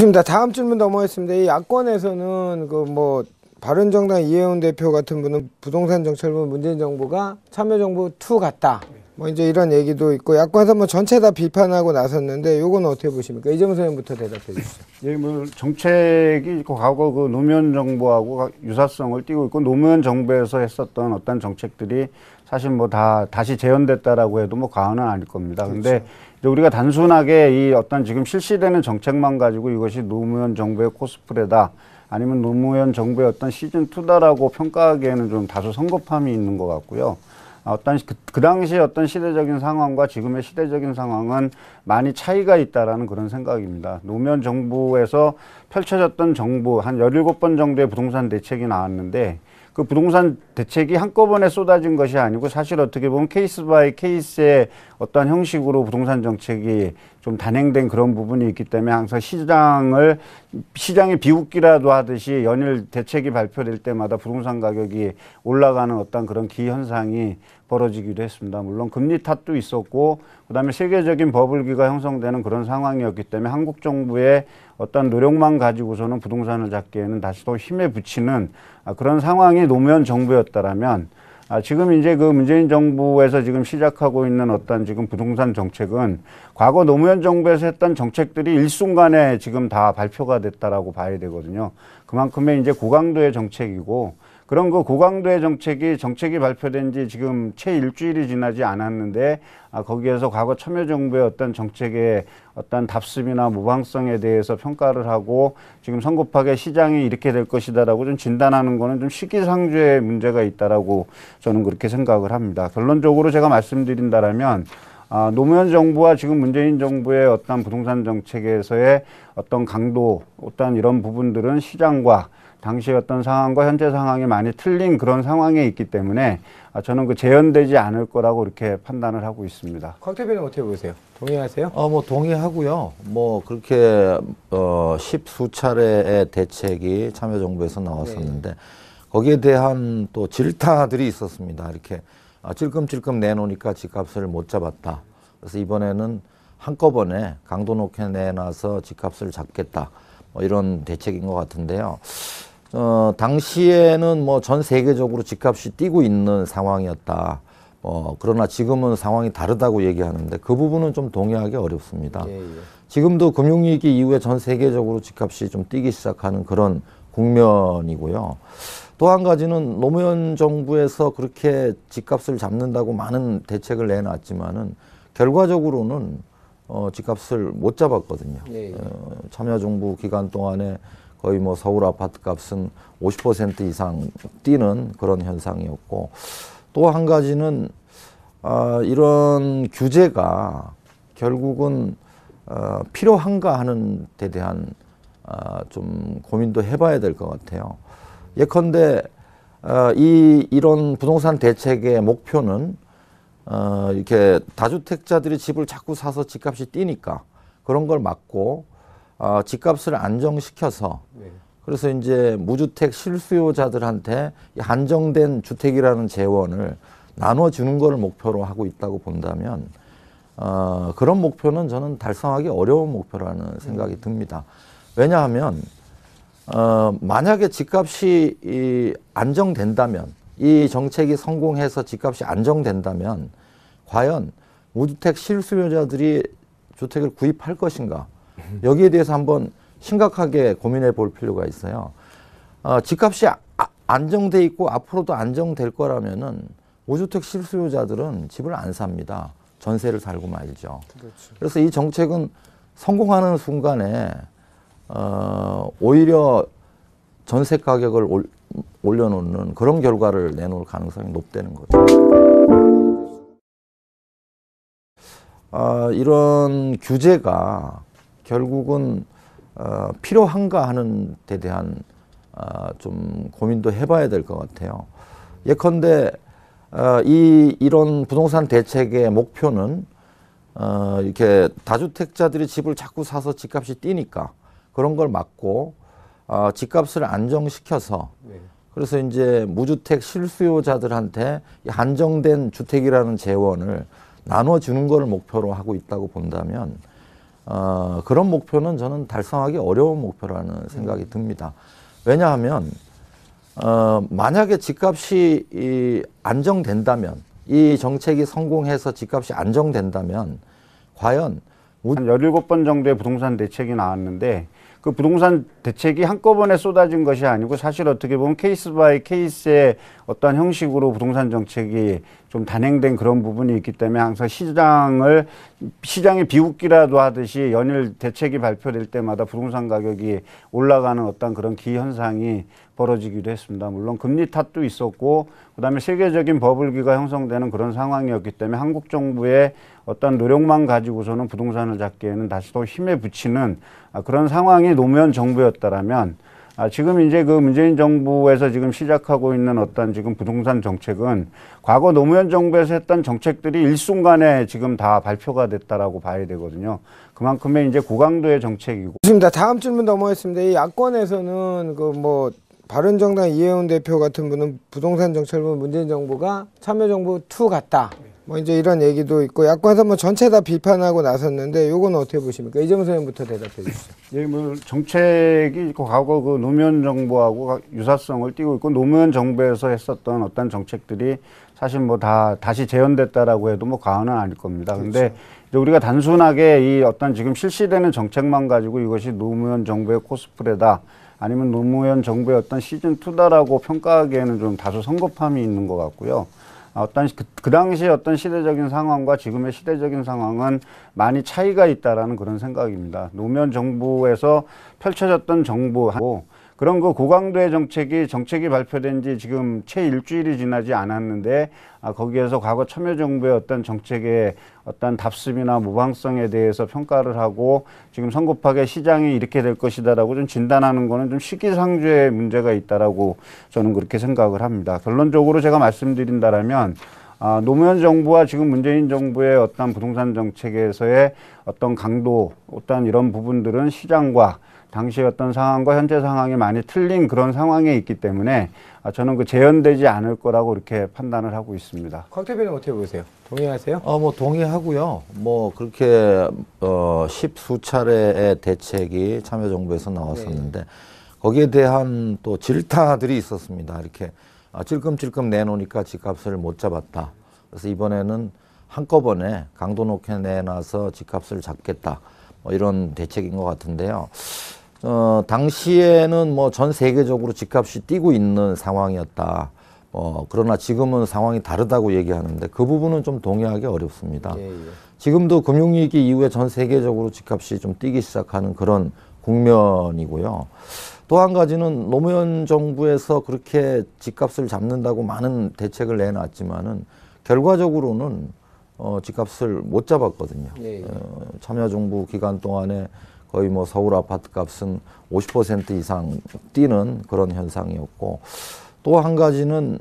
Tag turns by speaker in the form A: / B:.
A: 좋습니다. 다음 질문 넘어가겠습니다. 이 야권에서는 그 뭐 바른정당 이해운 대표 같은 분은 부동산 정책을 문재인 정부가 참여정부 2 같다. 뭐 이제 이런 얘기도 있고 야권에서 뭐 전체 다 비판하고 나섰는데 요건 어떻게 보십니까? 이재명 선생님부터 대답해 주시죠.
B: 예, 뭐 정책이 과거 그 노무현 정부하고 유사성을 띠고 있고 노무현 정부에서 했었던 어떤 정책들이 사실 뭐 다 다시 재현됐다라고 해도 뭐 과언은 아닐 겁니다. 근데 이제 우리가 단순하게 이 어떤 지금 실시되는 정책만 가지고 이것이 노무현 정부의 코스프레다 아니면 노무현 정부의 어떤 시즌2다라고 평가하기에는 좀 다소 성급함이 있는 것 같고요. 어떤 그 당시 어떤 시대적인 상황과 지금의 시대적인 상황은 많이 차이가 있다라는 그런 생각입니다. 노무현 정부에서 펼쳐졌던 정부 한 17번 정도의 부동산 대책이 나왔는데 그 부동산 대책이 한꺼번에 쏟아진 것이 아니고 사실 어떻게 보면 케이스 바이 케이스의 어떤 형식으로 부동산 정책이 좀 단행된 그런 부분이 있기 때문에 항상 시장의 비웃기라도 하듯이 연일 대책이 발표될 때마다 부동산 가격이 올라가는 어떤 그런 기현상이 벌어지기도 했습니다. 물론 금리 탓도 있었고 그다음에 세계적인 버블기가 형성되는 그런 상황이었기 때문에 한국 정부의 어떤 노력만 가지고서는 부동산을 잡기에는 다시 또 힘에 부치는 그런 상황이 노무현 정부였다라면 지금 이제 그 문재인 정부에서 지금 시작하고 있는 어떤 지금 부동산 정책은 과거 노무현 정부에서 했던 정책들이 일순간에 지금 다 발표가 됐다라고 봐야 되거든요. 그만큼의 이제 고강도의 정책이고 그런 그 고강도의 정책이 발표된 지 지금 채 일주일이 지나지 않았는데 거기에서 과거 참여정부의 어떤 정책의 어떤 답습이나 모방성에 대해서 평가를 하고 지금 성급하게 시장이 이렇게 될 것이다라고 좀 진단하는 거는 좀 시기상조의 문제가 있다라고 저는 그렇게 생각을 합니다. 결론적으로 제가 말씀드린다라면 노무현 정부와 지금 문재인 정부의 어떤 부동산 정책에서의 어떤 강도, 어떤 이런 부분들은 시장과 당시의 어떤 상황과 현재 상황이 많이 틀린 그런 상황에 있기 때문에 저는 그 재현되지 않을 거라고 이렇게 판단을 하고 있습니다.
A: 곽 대표는 어떻게 보세요? 동의하세요?
C: 뭐 동의하고요. 뭐 그렇게 10수차례의 대책이 참여정부에서 나왔었는데 네. 거기에 대한 또 질타들이 있었습니다. 이렇게 찔끔찔끔 내놓으니까 집값을 못 잡았다. 그래서 이번에는 한꺼번에 강도 높게 내놔서 집값을 잡겠다. 뭐 이런 대책인 것 같은데요. 당시에는 뭐 전 세계적으로 집값이 뛰고 있는 상황이었다. 그러나 지금은 상황이 다르다고 얘기하는데 그 부분은 좀 동의하기 어렵습니다. 예. 지금도 금융위기 이후에 전 세계적으로 집값이 좀 뛰기 시작하는 그런 국면이고요. 또 한 가지는 노무현 정부에서 그렇게 집값을 잡는다고 많은 대책을 내놨지만은 결과적으로는 집값을 못 잡았거든요. 예. 참여정부 기간 동안에 거의 뭐 서울 아파트 값은 50% 이상 뛰는 그런 현상이었고 또 한 가지는 이런 규제가 결국은 필요한가 하는 데 대한 좀 고민도 해봐야 될 것 같아요. 예컨대 이런 부동산 대책의 목표는 이렇게 다주택자들이 집을 자꾸 사서 집값이 뛰니까 그런 걸 막고 집값을 안정시켜서 그래서 이제 무주택 실수요자들한테 한정된 주택이라는 재원을 나눠주는 걸 목표로 하고 있다고 본다면 그런 목표는 저는 달성하기 어려운 목표라는 생각이 듭니다. 왜냐하면 만약에 집값이 안정된다면 이 정책이 성공해서 집값이 안정된다면 과연 무주택 실수요자들이 주택을 구입할 것인가 여기에 대해서 한번 심각하게 고민해 볼 필요가 있어요. 집값이 안정돼 있고 앞으로도 안정될 거라면은 무주택 실수요자들은 집을 안 삽니다. 전세를 살고 말이죠. 그렇죠. 그래서 이 정책은 성공하는 순간에 오히려 전세 가격을 올려놓는 그런 결과를 내놓을 가능성이 높다는 거죠. 이런 규제가 결국은 필요한가 하는 데 대한 좀 고민도 해봐야 될 것 같아요. 예컨대 이런 부동산 대책의 목표는 이렇게 다주택자들이 집을 자꾸 사서 집값이 뛰니까 그런 걸 막고 집값을 안정시켜서 그래서 이제 무주택 실수요자들한테 한정된 주택이라는 재원을 나눠주는 걸 목표로 하고 있다고 본다면 그런 목표는 저는 달성하기 어려운 목표라는 생각이 듭니다. 왜냐하면 만약에 집값이 안정된다면, 이 정책이 성공해서 집값이 안정된다면 과연
B: 한 17번 정도의 부동산 대책이 나왔는데 그 부동산 대책이 한꺼번에 쏟아진 것이 아니고 사실 어떻게 보면 케이스 바이 케이스의 어떤 형식으로 부동산 정책이 좀 단행된 그런 부분이 있기 때문에 항상 시장의 비웃기라도 하듯이 연일 대책이 발표될 때마다 부동산 가격이 올라가는 어떤 그런 기현상이 벌어지기도 했습니다. 물론 금리 탓도 있었고 그다음에 세계적인 버블기가 형성되는 그런 상황이었기 때문에 한국 정부의 어떤 노력만 가지고서는 부동산을 잡기에는 다시 또 힘에 부치는 그런 상황이 노무현 정부였다라면 지금 이제 그 문재인 정부에서 지금 시작하고 있는 어떤 지금 부동산 정책은 과거 노무현 정부에서 했던 정책들이 일순간에 지금 다 발표가 됐다라고 봐야 되거든요. 그만큼의 이제 고강도의 정책이고.
A: 좋습니다. 다음 질문 넘어가겠습니다. 이 야권에서는 그 뭐 바른정당 이해운 대표 같은 분은 부동산 정책을 문재인 정부가 참여정부 2 같다. 뭐 이제 이런 얘기도 있고 야권에서 뭐 전체 다 비판하고 나섰는데 요건 어떻게 보십니까? 이재명 선생님부터 대답해 주시죠.
B: 예, 뭐 정책이 과거 그 노무현 정부하고 유사성을 띠고 있고 노무현 정부에서 했었던 어떤 정책들이 사실 뭐 다 다시 재현됐다라고 해도 뭐 과언은 아닐 겁니다. 근데
A: 그렇죠.
B: 이제 우리가 단순하게 이 어떤 지금 실시되는 정책만 가지고 이것이 노무현 정부의 코스프레다 아니면 노무현 정부의 어떤 시즌2다라고 평가하기에는 좀 다소 성급함이 있는 것 같고요. 어떤 그 당시에 어떤 시대적인 상황과 지금의 시대적인 상황은 많이 차이가 있다라는 그런 생각입니다. 노무현 정부에서 펼쳐졌던 정부하고 그런 그 고강도의 정책이 발표된 지 지금 채 일주일이 지나지 않았는데 거기에서 과거 참여정부의 어떤 정책의 어떤 답습이나 모방성에 대해서 평가를 하고 지금 성급하게 시장이 이렇게 될 것이다라고 좀 진단하는 거는 좀 시기상조의 문제가 있다라고 저는 그렇게 생각을 합니다. 결론적으로 제가 말씀드린다라면 노무현 정부와 지금 문재인 정부의 어떤 부동산 정책에서의 어떤 강도, 어떤 이런 부분들은 시장과 당시의 어떤 상황과 현재 상황이 많이 틀린 그런 상황에 있기 때문에 저는 그 재현되지 않을 거라고 이렇게 판단을 하고 있습니다.
A: 곽 대표는 어떻게 보세요? 동의하세요?
C: 뭐 동의하고요. 뭐 그렇게 10수차례의 대책이 참여정부에서 나왔었는데 거기에 대한 또 질타들이 있었습니다. 이렇게 찔끔찔끔 내놓으니까 집값을 못 잡았다. 그래서 이번에는 한꺼번에 강도 높게 내놔서 집값을 잡겠다. 뭐 이런 대책인 것 같은데요. 당시에는 뭐 전 세계적으로 집값이 뛰고 있는 상황이었다. 그러나 지금은 상황이 다르다고 얘기하는데 그 부분은 좀 동의하기 어렵습니다. 지금도 금융위기 이후에 전 세계적으로 집값이 좀 뛰기 시작하는 그런 국면이고요. 또 한 가지는 노무현 정부에서 그렇게 집값을 잡는다고 많은 대책을 내놨지만은 결과적으로는 집값을 못 잡았거든요. 참여정부 기간 동안에 거의 뭐 서울 아파트 값은 50% 이상 뛰는 그런 현상이었고 또 한 가지는